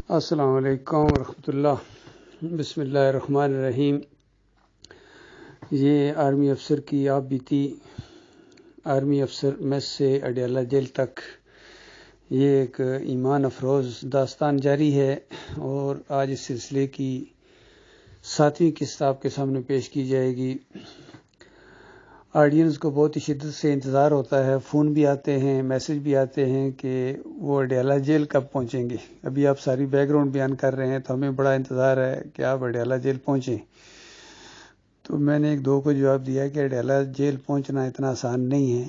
السلام علیکم ورحمۃ اللہ۔ بسم اللہ الرحمن الرحیم۔ یہ آرمی افسر کی آپ بیتی آرمی افسر میس سے اڈیالہ جیل تک یہ ایک ایمان افروز داستان جاری ہے، اور آج اس سلسلے کی 7ویں قسط آپ کے سامنے پیش کی جائے گی۔ آڈینس کو بہت ہی شدت سے انتظار ہوتا ہے، فون بھی آتے ہیں، میسج بھی آتے ہیں کہ وہ اڈیالہ جیل کب پہنچیں گے۔ ابھی آپ ساری بیک گراؤنڈ بیان کر رہے ہیں تو ہمیں بڑا انتظار ہے کہ آپ اڈیالہ جیل پہنچیں۔ تو میں نے ایک دو کو جواب دیا کہ اڈیالہ جیل پہنچنا اتنا آسان نہیں ہے،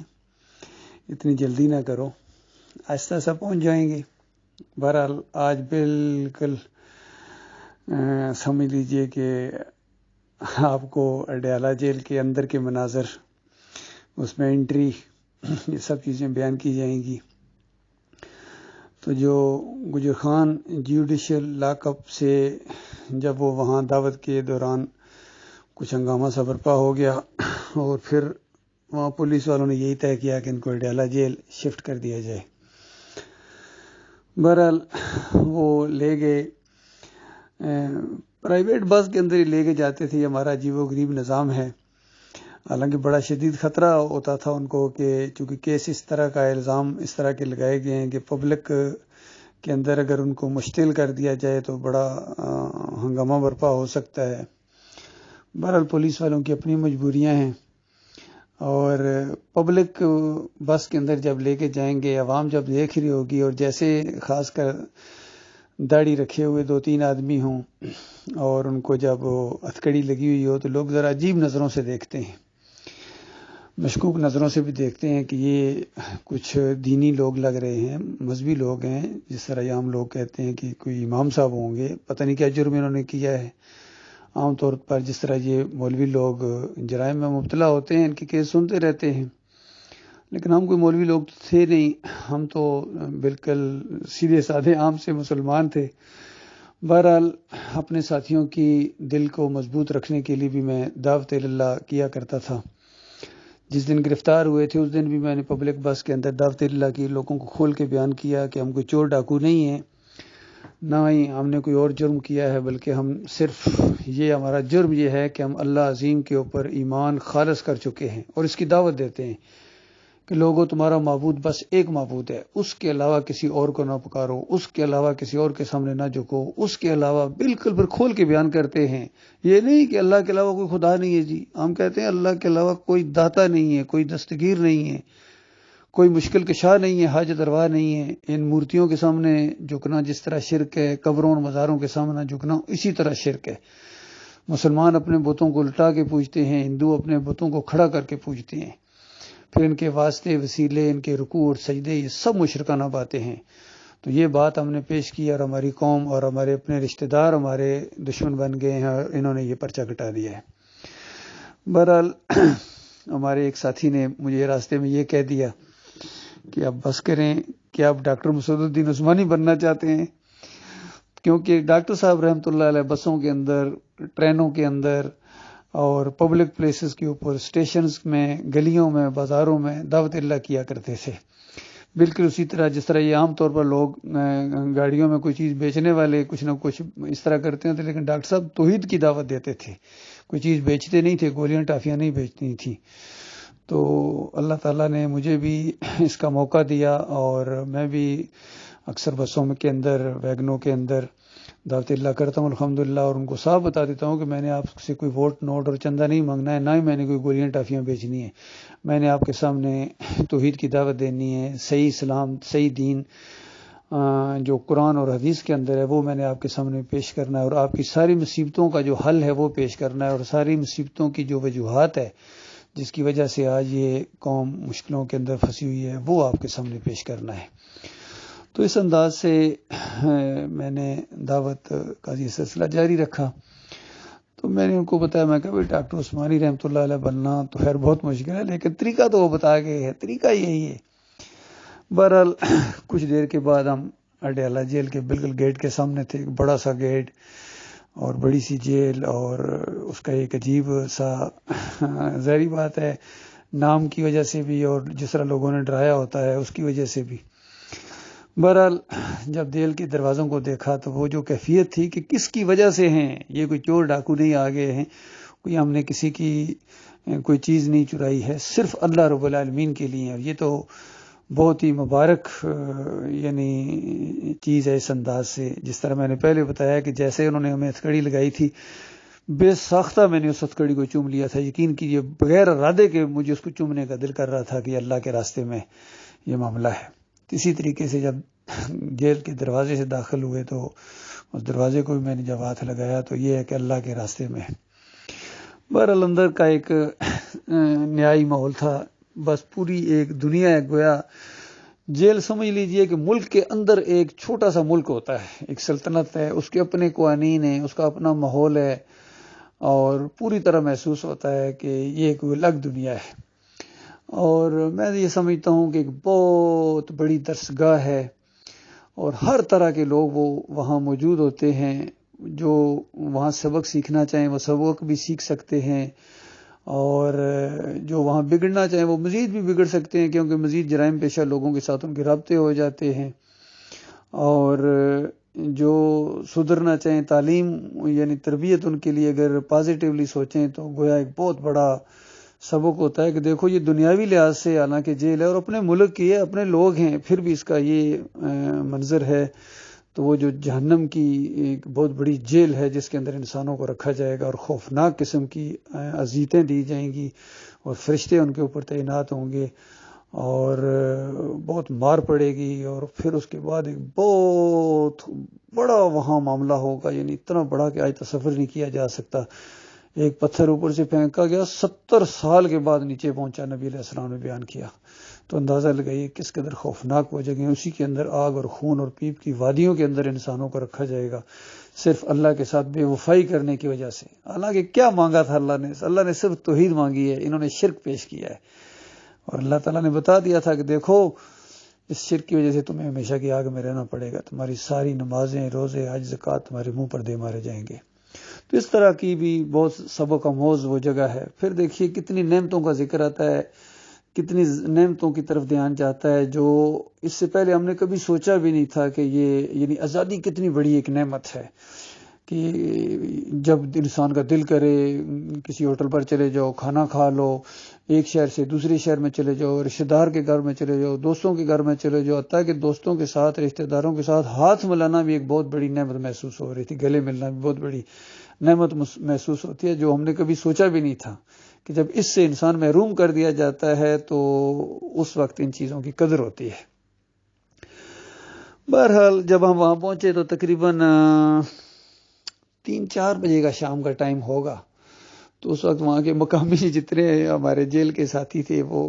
اتنی جلدی نہ کرو، آہستہ سا پہنچ جائیں گے۔ بہرحال آج بالکل سمجھ لیجئے کہ آپ کو اڈیالہ جیل کے اندر کے مناظر، اس میں انٹری، یہ سب چیزیں بیان کی جائیں گی۔ تو جو گجر خان جوڈیشل لاک اپ سے جب وہ وہاں دعوت کے دوران کچھ ہنگامہ سا برپا ہو گیا، اور پھر وہاں پولیس والوں نے یہی طے کیا کہ ان کو اڈیالہ جیل شفٹ کر دیا جائے۔ بہرحال وہ لے گئے، پرائیویٹ بس کے اندر ہی لے کے جاتے تھے۔ ہمارا عجیب و غریب نظام ہے، حالانکہ بڑا شدید خطرہ ہوتا تھا ان کو کہ چونکہ کیس اس طرح کا، الزام اس طرح کے لگائے گئے ہیں کہ پبلک کے اندر اگر ان کو مشتعل کر دیا جائے تو بڑا ہنگامہ برپا ہو سکتا ہے۔ بہرحال پولیس والوں کی اپنی مجبوریاں ہیں، اور پبلک بس کے اندر جب لے کے جائیں گے، عوام جب دیکھ رہی ہوگی، اور جیسے خاص کر داڑھی رکھے ہوئے 2-3 آدمی ہوں اور ان کو جب ہتھکڑی لگی ہوئی ہو، تو لوگ ذرا عجیب نظروں سے دیکھتے ہیں، مشکوک نظروں سے بھی دیکھتے ہیں کہ یہ کچھ دینی لوگ لگ رہے ہیں، مذہبی لوگ ہیں، جس طرح عام لوگ کہتے ہیں کہ کوئی امام صاحب ہوں گے، پتہ نہیں کیا جرم انہوں نے کیا ہے۔ عام طور پر جس طرح یہ مولوی لوگ جرائم میں مبتلا ہوتے ہیں، ان کے کیس سنتے رہتے ہیں، لیکن ہم کوئی مولوی لوگ تھے نہیں، ہم تو بالکل سیدھے سادھے عام سے مسلمان تھے۔ بہرحال اپنے ساتھیوں کی دل کو مضبوط رکھنے کے لیے بھی میں دعوت اللہ کیا کرتا تھا۔ جس دن گرفتار ہوئے تھے اس دن بھی میں نے پبلک بس کے اندر دعوت اللہ کی، لوگوں کو کھول کے بیان کیا کہ ہم کوئی چور ڈاکو نہیں ہیں، نہ ہی ہم نے کوئی اور جرم کیا ہے، بلکہ ہم صرف ہمارا جرم یہ ہے کہ ہم اللہ عظیم کے اوپر ایمان خالص کر چکے ہیں، اور اس کی دعوت دیتے ہیں کہ لوگوں تمہارا معبود بس ایک معبود ہے، اس کے علاوہ کسی اور کو نہ پکارو، اس کے علاوہ کسی اور کے سامنے نہ جھکو، اس کے علاوہ بالکل پھر کھول کے بیان کرتے ہیں۔ یہ نہیں کہ اللہ کے علاوہ کوئی خدا نہیں ہے، جی ہم کہتے ہیں اللہ کے علاوہ کوئی داتا نہیں ہے، کوئی دستگیر نہیں ہے، کوئی مشکل کشا نہیں ہے، حاجت روا نہیں ہے۔ ان مورتیوں کے سامنے جھکنا جس طرح شرک ہے، قبروں اور مزاروں کے سامنے جھکنا اسی طرح شرک ہے۔ مسلمان اپنے بتوں کو الٹا کے پوجتے ہیں، ہندو اپنے بتوں کو کھڑا کر کے پوجتے ہیں، پھر ان کے واسطے وسیلے، ان کے رکوع اور سجدے، یہ سب مشرکانہ باتیں ہیں۔ تو یہ بات ہم نے پیش کی، اور ہماری قوم اور ہمارے اپنے رشتہ دار ہمارے دشمن بن گئے ہیں، اور انہوں نے یہ پرچہ کٹا دیا ہے۔ بہرحال ہمارے ایک ساتھی نے مجھے راستے میں یہ کہہ دیا کہ آپ بس کریں، کہ آپ ڈاکٹر مسعود الدین عثمانی بننا چاہتے ہیں، کیونکہ ڈاکٹر صاحب رحمۃ اللہ علیہ بسوں کے اندر، ٹرینوں کے اندر اور پبلک پلیسز کے اوپر، اسٹیشنز میں، گلیوں میں، بازاروں میں دعوت اللہ کیا کرتے تھے، بالکل اسی طرح جس طرح یہ عام طور پر لوگ گاڑیوں میں کوئی چیز بیچنے والے کچھ نہ کچھ اس طرح کرتے تھے، لیکن ڈاکٹر صاحب توحید کی دعوت دیتے تھے، کوئی چیز بیچتے نہیں تھے، گولیاں ٹافیاں نہیں بیچتی تھیں۔ تو اللہ تعالیٰ نے مجھے بھی اس کا موقع دیا، اور میں بھی اکثر بسوں کے اندر، ویگنوں کے اندر دعوت اللہ کرتا ہوں الحمدللہ، اور ان کو صاف بتا دیتا ہوں کہ میں نے آپ سے کوئی ووٹ نوٹ اور چندہ نہیں مانگنا ہے، نہ ہی میں نے کوئی گولیاں ٹافیاں بیچنی ہے، میں نے آپ کے سامنے توحید کی دعوت دینی ہے، صحیح اسلام، صحیح دین جو قرآن اور حدیث کے اندر ہے وہ میں نے آپ کے سامنے پیش کرنا ہے، اور آپ کی ساری مصیبتوں کا جو حل ہے وہ پیش کرنا ہے، اور ساری مصیبتوں کی جو وجوہات ہے جس کی وجہ سے آج یہ قوم مشکلوں کے اندر پھنسی ہوئی ہے وہ آپ کے سامنے پیش کرنا ہے۔ تو اس انداز سے میں نے دعوت کا یہ سلسلہ جاری رکھا۔ تو میں نے ان کو بتایا، میں کہا بھائی ڈاکٹر عثمانی رحمۃ اللہ علیہ بننا تو خیر بہت مشکل ہے، لیکن طریقہ تو وہ بتا گئے ہے، طریقہ یہی ہے۔ بہرحال کچھ دیر کے بعد ہم اڈیالہ جیل کے بالکل گیٹ کے سامنے تھے، ایک بڑا سا گیٹ اور بڑی سی جیل، اور اس کا ایک عجیب سا ظاہری بات ہے نام کی وجہ سے بھی، اور جس طرح لوگوں نے ڈرایا ہوتا ہے اس کی وجہ سے بھی بہرحال جب جیل کے دروازوں کو دیکھا تو وہ جو کیفیت تھی کہ کس کی وجہ سے ہیں، یہ کوئی چور ڈاکو نہیں آ گئے ہیں، کوئی ہم نے کسی کی کوئی چیز نہیں چرائی ہے، صرف اللہ رب العالمین کے لیے. اور یہ تو بہت ہی مبارک یعنی چیز ہے اس انداز سے. جس طرح میں نے پہلے بتایا کہ جیسے انہوں نے ہمیں ہتھکڑی لگائی تھی، بے ساختہ میں نے اس ہتھکڑی کو چوم لیا تھا، یقین کیجیے بغیر ارادے کے مجھے اس کو چومنے کا دل کر رہا تھا کہ اللہ کے راستے میں یہ معاملہ ہے. اسی طریقے سے جب جیل کے دروازے سے داخل ہوئے تو اس دروازے کو بھی میں نے جب ہاتھ لگایا تو یہ ہے کہ اللہ کے راستے میں. بہرحال اندر کا ایک نیائی ماحول تھا. بس پوری ایک دنیا ہے، گویا جیل سمجھ لیجئے کہ ملک کے اندر ایک چھوٹا سا ملک ہوتا ہے، ایک سلطنت ہے، اس کے اپنے قوانین ہیں، اس کا اپنا ماحول ہے، اور پوری طرح محسوس ہوتا ہے کہ یہ ایک الگ دنیا ہے. اور میں یہ سمجھتا ہوں کہ ایک بہت بڑی درسگاہ ہے، اور ہر طرح کے لوگ وہ وہاں موجود ہوتے ہیں. جو وہاں سبق سیکھنا چاہیں وہ سبق بھی سیکھ سکتے ہیں، اور جو وہاں بگڑنا چاہیں وہ مزید بھی بگڑ سکتے ہیں، کیونکہ مزید جرائم پیشہ لوگوں کے ساتھ ان کے رابطے ہو جاتے ہیں. اور جو سدھرنا چاہیں، تعلیم یعنی تربیت ان کے لیے اگر پازیٹیولی سوچیں تو گویا ایک بہت بڑا سبق ہوتا ہے کہ دیکھو یہ دنیاوی لحاظ سے حالانکہ جیل ہے اور اپنے ملک کی ہے، اپنے لوگ ہیں، پھر بھی اس کا یہ منظر ہے. تو وہ جو جہنم کی ایک بہت بڑی جیل ہے جس کے اندر انسانوں کو رکھا جائے گا، اور خوفناک قسم کی اذیتیں دی جائیں گی، اور فرشتے ان کے اوپر تعینات ہوں گے، اور بہت مار پڑے گی، اور پھر اس کے بعد ایک بہت بڑا وہاں معاملہ ہوگا، یعنی اتنا بڑا کہ آج تصور نہیں کیا جا سکتا. ایک پتھر اوپر سے پھینکا گیا، 70 سال کے بعد نیچے پہنچا، نبی علیہ السلام نے بیان کیا. تو اندازہ لگائیے کس قدر خوفناک وہ جگہ. اسی کے اندر آگ اور خون اور پیپ کی وادیوں کے اندر انسانوں کو رکھا جائے گا، صرف اللہ کے ساتھ بے وفائی کرنے کی وجہ سے. حالانکہ کیا مانگا تھا اللہ نے صرف توحید مانگی ہے، انہوں نے شرک پیش کیا ہے. اور اللہ تعالیٰ نے بتا دیا تھا کہ دیکھو اس شرک کی وجہ سے تمہیں ہمیشہ کی آگ میں رہنا پڑے گا، تمہاری ساری نمازیں، روزے، حج، زکوٰۃ تمہارے منہ پر دے مارے جائیں گے. تو اس طرح کی بھی بہت سبق آموز وہ جگہ ہے. پھر دیکھیے کتنی نعمتوں کا ذکر آتا ہے، کتنی نعمتوں کی طرف دھیان جاتا ہے جو اس سے پہلے ہم نے کبھی سوچا بھی نہیں تھا کہ یہ یعنی آزادی کتنی بڑی ایک نعمت ہے. کہ جب انسان کا دل کرے کسی ہوٹل پر چلے جاؤ، کھانا کھا لو، ایک شہر سے دوسرے شہر میں چلے جاؤ، رشتہ دار کے گھر میں چلے جاؤ، دوستوں کے گھر میں چلے جاؤ، حتیٰ کہ دوستوں کے ساتھ، رشتہ داروں کے ساتھ ہاتھ ملانا بھی ایک بہت بڑی نعمت محسوس ہو رہی تھی. گلے ملنا بھی بہت بڑی نعمت محسوس ہوتی ہے، جو ہم نے کبھی سوچا بھی نہیں تھا کہ جب اس سے انسان محروم کر دیا جاتا ہے تو اس وقت ان چیزوں کی قدر ہوتی ہے. بہرحال جب ہم وہاں پہنچے تو تقریباً 3-4 بجے کا شام کا ٹائم ہوگا. تو اس وقت وہاں کے مقامی جتنے ہمارے جیل کے ساتھی تھے وہ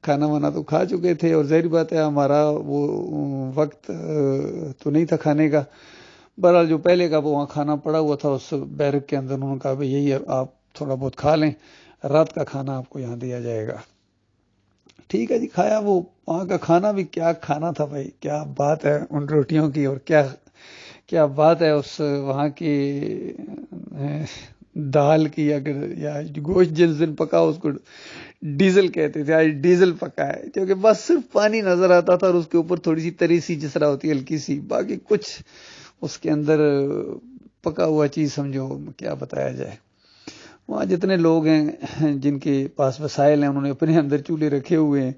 کھانا وانا تو کھا چکے تھے، اور ظاہر بات ہے ہمارا وہ وقت تو نہیں تھا کھانے کا. بہرحال جو پہلے کا وہ وہاں کھانا پڑا ہوا تھا اس بیرک کے اندر، انہوں نے کہا بھائی یہی آپ تھوڑا بہت کھا لیں، رات کا کھانا آپ کو یہاں دیا جائے گا. ٹھیک ہے جی، کھایا. وہ وہاں کا کھانا بھی کیا کھانا تھا بھائی، کیا بات ہے ان روٹیوں کی، اور کیا بات ہے اس وہاں کی دال کی، اگر یا گوشت جس دن پکا اس کو ڈیزل کہتے تھے، آج ڈیزل پکا ہے، کیونکہ بس صرف پانی نظر آتا تھا اور اس کے اوپر تھوڑی سی تری سی جس طرح ہوتی ہے ہلکی سی، باقی کچھ اس کے اندر پکا ہوا چیز سمجھو، کیا بتایا جائے. وہاں جتنے لوگ ہیں جن کے پاس وسائل ہیں انہوں نے اپنے اندر چولہے رکھے ہوئے ہیں،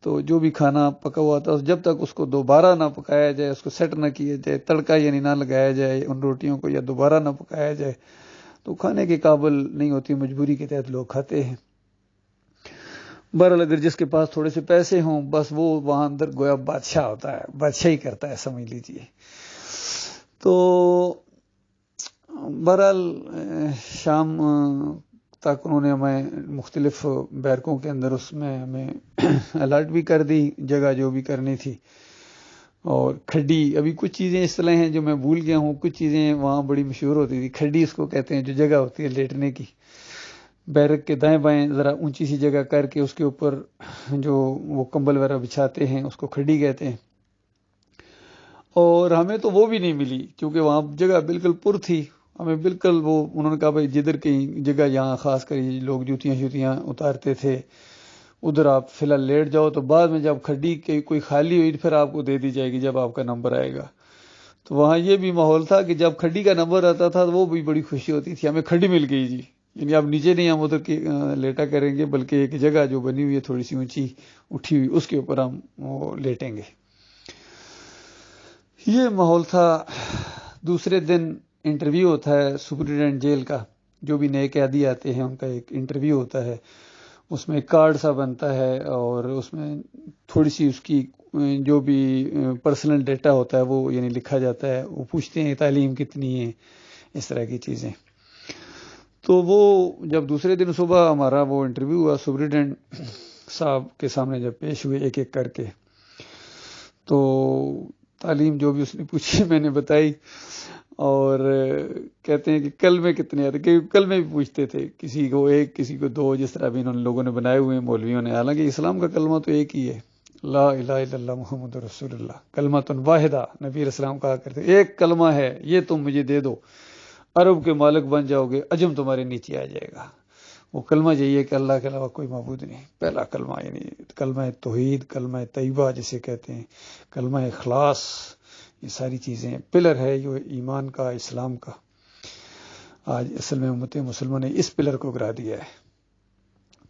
تو جو بھی کھانا پکا ہوا تھا جب تک اس کو دوبارہ نہ پکایا جائے، اس کو سیٹ نہ کیا جائے، تڑکا یعنی نہ لگایا جائے ان روٹیوں کو، یا دوبارہ نہ پکایا جائے، تو کھانے کے قابل نہیں ہوتی. مجبوری کے تحت لوگ کھاتے ہیں. بہرحال اگر جس کے پاس تھوڑے سے پیسے ہوں بس وہ وہاں اندر گویا بادشاہ ہوتا ہے، بادشاہی کرتا ہے سمجھ لیجیے. تو بہرحال شام تک انہوں نے ہمیں مختلف بیرکوں کے اندر اس میں ہمیں الرٹ بھی کر دی جگہ جو بھی کرنی تھی. اور کھڈی، ابھی کچھ چیزیں اس طرح ہیں جو میں بھول گیا ہوں، کچھ چیزیں وہاں بڑی مشہور ہوتی تھی. کھڈی اس کو کہتے ہیں جو جگہ ہوتی ہے لیٹنے کی، بیرک کے دائیں بائیں ذرا اونچی سی جگہ کر کے اس کے اوپر جو وہ کمبل وغیرہ بچھاتے ہیں اس کو کھڈی کہتے ہیں. اور ہمیں تو وہ بھی نہیں ملی کیونکہ وہاں جگہ بالکل پر تھی. ہمیں بالکل وہ انہوں نے کہا بھائی جدھر کہیں جگہ یہاں خاص کر لوگ جوتیاں اتارتے تھے ادھر آپ فی الحال لیٹ جاؤ، تو بعد میں جب کھڈی کوئی خالی ہوئی پھر آپ کو دے دی جائے گی جب آپ کا نمبر آئے گا۔ تو وہاں یہ بھی ماحول تھا کہ جب کھڈی کا نمبر آتا تھا تو وہ بھی بڑی خوشی ہوتی تھی، ہمیں کھڈی مل گئی جی، یعنی اب نیچے نہیں ہم ادھر کی لیٹا کریں گے، بلکہ ایک جگہ جو بنی ہوئی ہے تھوڑی سی اونچی اٹھی ہوئی، اس کے اوپر ہم وہ لیٹیں گے۔ یہ ماحول تھا۔ دوسرے دن انٹرویو ہوتا ہے سپرنٹینڈنٹ جیل کا، جو بھی نئے قیدی آتے ہیں ان کا ایک انٹرویو ہوتا ہے، اس میں ایک کارڈ سا بنتا ہے اور اس میں تھوڑی سی اس کی جو بھی پرسنل ڈیٹا ہوتا ہے وہ یعنی لکھا جاتا ہے، وہ پوچھتے ہیں تعلیم کتنی ہے، اس طرح کی چیزیں۔ تو وہ جب دوسرے دن صبح ہمارا وہ انٹرویو ہوا، سپرنٹینڈنٹ صاحب کے سامنے جب پیش ہوئے ایک ایک کر کے، تو تعلیم جو بھی اس نے پوچھی میں نے بتائی، اور کہتے ہیں کہ کلمے کتنے آتے، کہ کلمے بھی پوچھتے تھے، کسی کو ایک کسی کو دو، جس طرح بھی انہوں نے لوگوں نے بنائے ہوئے ہیں مولویوں نے، حالانکہ اسلام کا کلمہ تو ایک ہی ہے، لا الہ الا اللہ محمد رسول اللہ، کلمۃ واحدہ، نبی علیہ السلام کہا کرتے ایک کلمہ ہے، یہ تم مجھے دے دو، عرب کے مالک بن جاؤ گے، عجم تمہارے نیچے آ جائے گا۔ وہ کلمہ چاہیے کہ اللہ کے علاوہ کوئی معبود نہیں، پہلا کلمہ، یعنی کلمہ توحید، کلمہ طیبہ جسے کہتے ہیں، کلمہ اخلاص، یہ ساری چیزیں پلر ہے جو ایمان کا، اسلام کا۔ آج اصل میں امت مسلمہ نے اس پلر کو گرا دیا ہے۔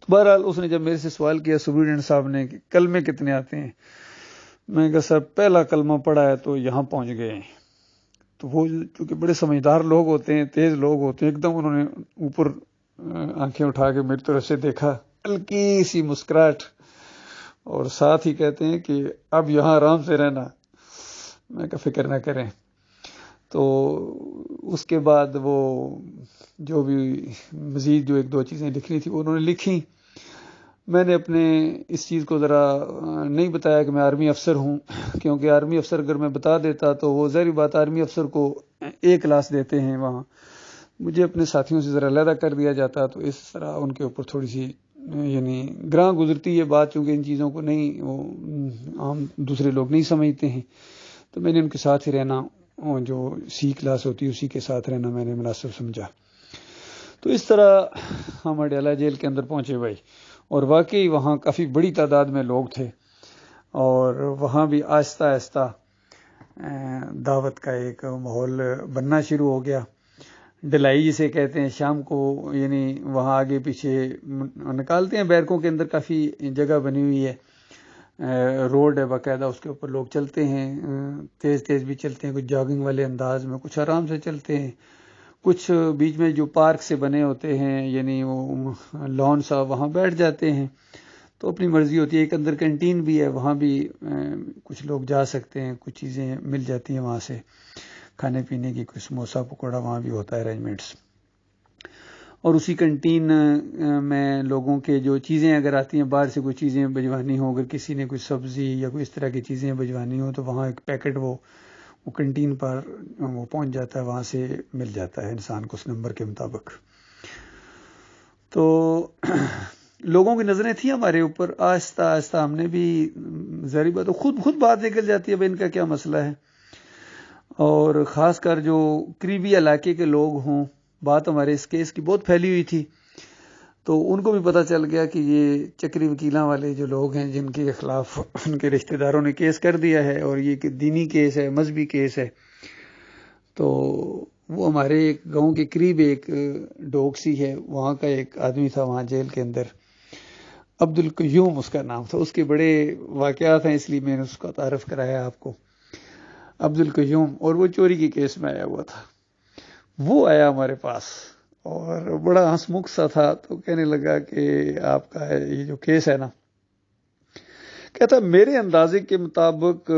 تو بہرحال اس نے جب میرے سے سوال کیا سپرنٹینڈنٹ صاحب نے کہ کلمے کتنے آتے ہیں، میں نے کہا سر پہلا کلمہ پڑھا ہے تو یہاں پہنچ گئے۔ تو وہ چونکہ بڑے سمجھدار لوگ ہوتے ہیں، تیز لوگ ہوتے ہیں، ایک دم انہوں نے اوپر آنکھیں اٹھا کے میری طرف سے دیکھا، ہلکی سی مسکراہٹ، اور ساتھ ہی کہتے ہیں کہ اب یہاں آرام سے رہنا۔ میں کہا فکر نہ کریں۔ تو اس کے بعد وہ جو بھی مزید جو ایک دو چیزیں لکھنی تھی انہوں نے لکھی۔ میں نے اپنے اس چیز کو ذرا نہیں بتایا کہ میں آرمی افسر ہوں، کیونکہ آرمی افسر اگر میں بتا دیتا تو وہ ظاہری بات آرمی افسر کو ایک کلاس دیتے ہیں وہاں، مجھے اپنے ساتھیوں سے ذرا علیحدہ کر دیا جاتا، تو اس طرح ان کے اوپر تھوڑی سی یعنی گراں گزرتی ہے بات، چونکہ ان چیزوں کو نہیں وہ عام دوسرے لوگ نہیں سمجھتے ہیں، تو میں نے ان کے ساتھ ہی رہنا، جو سی کلاس ہوتی ہے اسی کے ساتھ رہنا میں نے مناسب سمجھا۔ تو اس طرح ہم اڈیالہ جیل کے اندر پہنچے بھائی، اور واقعی وہاں کافی بڑی تعداد میں لوگ تھے، اور وہاں بھی آہستہ آہستہ دعوت کا ایک ماحول بننا شروع ہو گیا۔ ڈلائی جسے کہتے ہیں، شام کو یعنی وہاں آگے پیچھے نکالتے ہیں، بیرکوں کے اندر کافی جگہ بنی ہوئی ہے، روڈ ہے باقاعدہ، اس کے اوپر لوگ چلتے ہیں، تیز تیز بھی چلتے ہیں، کچھ جاگنگ والے انداز میں، کچھ آرام سے چلتے ہیں، کچھ بیچ میں جو پارک سے بنے ہوتے ہیں یعنی وہ لان سا، وہاں بیٹھ جاتے ہیں، تو اپنی مرضی ہوتی ہے۔ ایک اندر کینٹین بھی ہے، وہاں بھی کچھ لوگ جا سکتے ہیں، کچھ چیزیں مل جاتی ہیں وہاں سے کھانے پینے کی، کچھ سموسا پکوڑا وہاں بھی ہوتا ہے ارینجمنٹس۔ اور اسی کنٹین میں لوگوں کے جو چیزیں اگر آتی ہیں باہر سے، کوئی چیزیں بھجوانی ہوں، اگر کسی نے کوئی سبزی یا کوئی اس طرح کی چیزیں بھجوانی ہوں تو وہاں ایک پیکٹ وہ کنٹین پر وہ پہنچ جاتا ہے، وہاں سے مل جاتا ہے انسان کو اس نمبر کے مطابق۔ تو لوگوں کی نظریں تھیں ہمارے اوپر، آہستہ آہستہ ہم نے بھی ظاہری بات خود بات نکل جاتی ہے بھائی ان کا کیا مسئلہ ہے، اور خاص کر جو قریبی علاقے کے لوگ ہوں، بات ہمارے اس کیس کی بہت پھیلی ہوئی تھی، تو ان کو بھی پتہ چل گیا کہ یہ چکری وکیلاں والے جو لوگ ہیں جن کے خلاف ان کے رشتہ داروں نے کیس کر دیا ہے، اور یہ دینی کیس ہے، مذہبی کیس ہے، تو وہ ہمارے ایک گاؤں کے قریب ایک ڈوگ سی ہے، وہاں کا ایک آدمی تھا وہاں جیل کے اندر، عبد القیوم اس کا نام تھا، اس کے بڑے واقعات ہیں اس لیے میں نے اس کا تعارف کرایا آپ کو، عبد القیوم، اور وہ چوری کے کیس میں آیا ہوا تھا۔ وہ آیا ہمارے پاس اور بڑا ہنس مکھ سا تھا، تو کہنے لگا کہ آپ کا یہ جو کیس ہے نا، کہتا میرے اندازے کے مطابق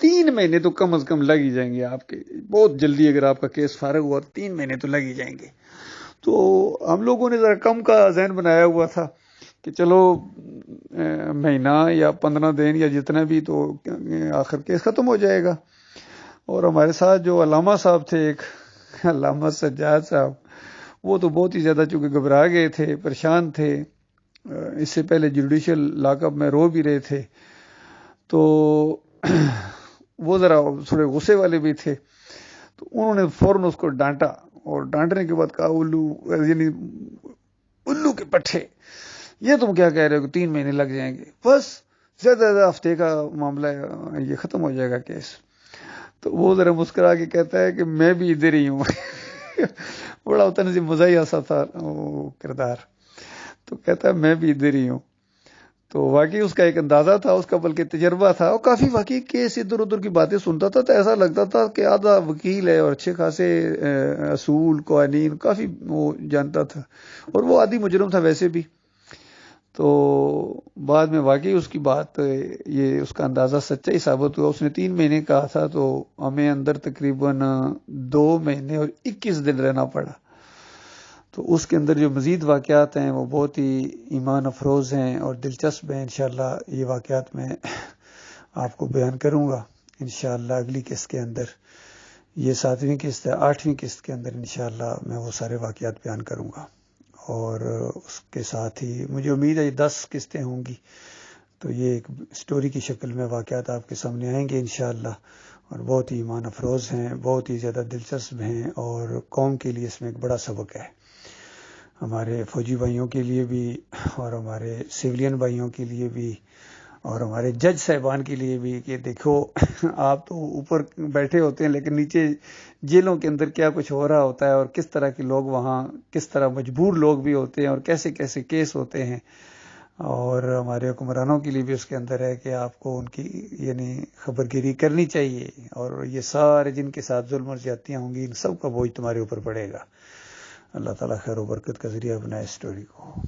3 مہینے تو کم از کم لگ ہی جائیں گے آپ کے، بہت جلدی اگر آپ کا کیس فارغ ہوا 3 مہینے تو لگ ہی جائیں گے۔ تو ہم لوگوں نے ذرا کم کا ذہن بنایا ہوا تھا کہ چلو مہینہ یا 15 دن یا جتنا بھی تو آخر کیس ختم ہو جائے گا۔ اور ہمارے ساتھ جو علامہ صاحب تھے، ایک علامہ سجاد صاحب، وہ تو بہت ہی زیادہ چونکہ گھبرا گئے تھے، پریشان تھے، اس سے پہلے جوڈیشل لاک اپ میں رو بھی رہے تھے، تو وہ ذرا تھوڑے غصے والے بھی تھے، تو انہوں نے فوراً اس کو ڈانٹا، اور ڈانٹنے کے بعد کہا الو، یعنی الو کے پٹھے، یہ تم کیا کہہ رہے ہو کہ 3 مہینے لگ جائیں گے؟ بس زیادہ ہفتے کا معاملہ ہے، یہ ختم ہو جائے گا کیس۔ تو وہ ذرا مسکرا کے کہتا ہے کہ میں بھی ادھر ہی ہوں۔ بڑا اتنا مزاحیہ سا تھا وہ کردار، تو کہتا ہے میں بھی ادھر ہی ہوں۔ تو واقعی اس کا ایک اندازہ تھا، اس کا بلکہ تجربہ تھا، اور کافی واقعی کیس ادھر ادھر کی باتیں سنتا تھا تو ایسا لگتا تھا کہ آدھا وکیل ہے اور اچھے خاصے اصول قوانین کافی وہ جانتا تھا، اور وہ عادی مجرم تھا ویسے بھی۔ تو بعد میں واقعی اس کی بات، یہ اس کا اندازہ سچا ہی ثابت ہوا۔ اس نے 3 مہینے کہا تھا تو ہمیں اندر تقریباً 2 مہینے اور 21 دن رہنا پڑا۔ تو اس کے اندر جو مزید واقعات ہیں وہ بہت ہی ایمان افروز ہیں اور دلچسپ ہیں۔ انشاءاللہ یہ واقعات میں آپ کو بیان کروں گا انشاءاللہ اگلی قسط کے اندر۔ یہ 7ویں قسط ہے، 8ویں قسط کے اندر انشاءاللہ میں وہ سارے واقعات بیان کروں گا، اور اس کے ساتھ ہی مجھے امید ہے یہ 10 قسطیں ہوں گی، تو یہ ایک سٹوری کی شکل میں واقعات آپ کے سامنے آئیں گے انشاءاللہ، اور بہت ہی ایمان افروز ہیں، بہت ہی زیادہ دلچسپ ہیں، اور قوم کے لیے اس میں ایک بڑا سبق ہے، ہمارے فوجی بھائیوں کے لیے بھی، اور ہمارے سویلین بھائیوں کے لیے بھی، اور ہمارے جج صاحبان کے لیے بھی، کہ دیکھو آپ تو اوپر بیٹھے ہوتے ہیں لیکن نیچے جیلوں کے اندر کیا کچھ ہو رہا ہوتا ہے، اور کس طرح کے لوگ وہاں، کس طرح مجبور لوگ بھی ہوتے ہیں، اور کیسے کیسے کیس ہوتے ہیں، اور ہمارے حکمرانوں کے لیے بھی اس کے اندر ہے کہ آپ کو ان کی یعنی خبر گیری کرنی چاہیے، اور یہ سارے جن کے ساتھ ظلم اور زیادتیاں ہوں گی ان سب کا بوجھ تمہارے اوپر پڑے گا۔ اللہ تعالیٰ خیر و برکت کا ذریعہ بنائے اس سٹوری کو۔